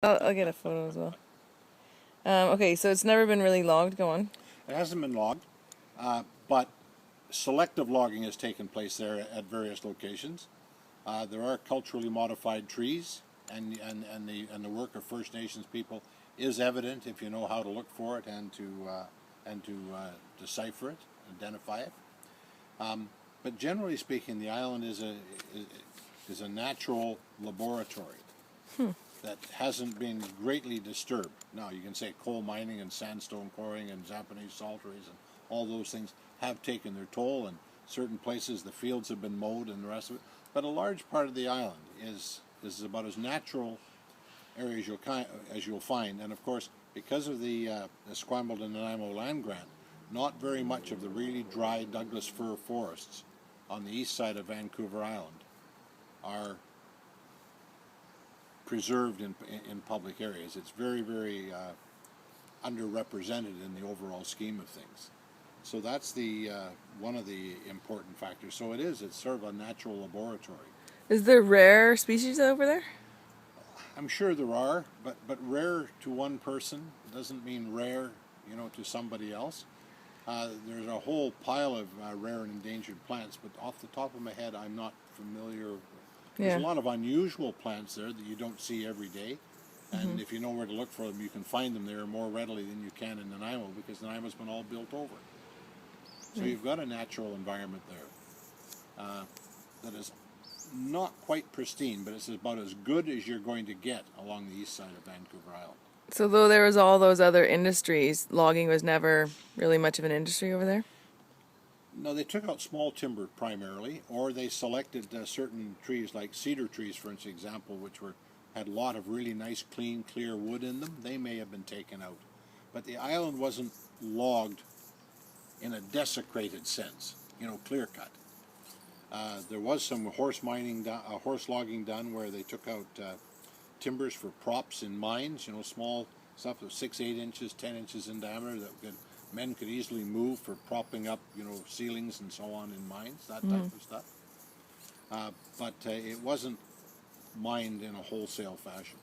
I'll get a photo as well. Okay, so it's never been really logged. Go on. It hasn't been logged, but selective logging has taken place there at various locations. There are culturally modified trees, and the work of First Nations people is evident if you know how to look for it and to decipher it, identify it. But generally speaking, the island is a natural laboratory that hasn't been greatly disturbed. Now, you can say coal mining and sandstone quarrying and Japanese salteries and all those things have taken their toll, and certain places the fields have been mowed and the rest of it. But a large part of the island is about as natural area as you'll find. And of course, because of the Esquimalt and Nanaimo land grant, not very much of the really dry Douglas fir forests on the east side of Vancouver Island are preserved in public areas. It's very, very underrepresented in the overall scheme of things. So that's the one of the important factors. So it's sort of a natural laboratory. Is there rare species over there? I'm sure there are, but rare to one person doesn't mean rare, to somebody else. There's a whole pile of rare and endangered plants, but off the top of my head, I'm not familiar. There's a lot of unusual plants there that you don't see every day, and if you know where to look for them, you can find them there more readily than you can in Nanaimo, because Nanaimo's been all built over. So you've got a natural environment there that is not quite pristine, but it's about as good as you're going to get along the east side of Vancouver Island. So though there was all those other industries, logging was never really much of an industry over there? No, they took out small timber primarily, or they selected certain trees, like cedar trees, for example, which had a lot of really nice, clean, clear wood in them. They may have been taken out. But the island wasn't logged in a desecrated sense, clear cut. There was some horse logging done where they took out timbers for props in mines, small stuff of 6, 8 inches, 10 inches in diameter that men could easily move for propping up, ceilings and so on in mines, that type of stuff. But it wasn't mined in a wholesale fashion.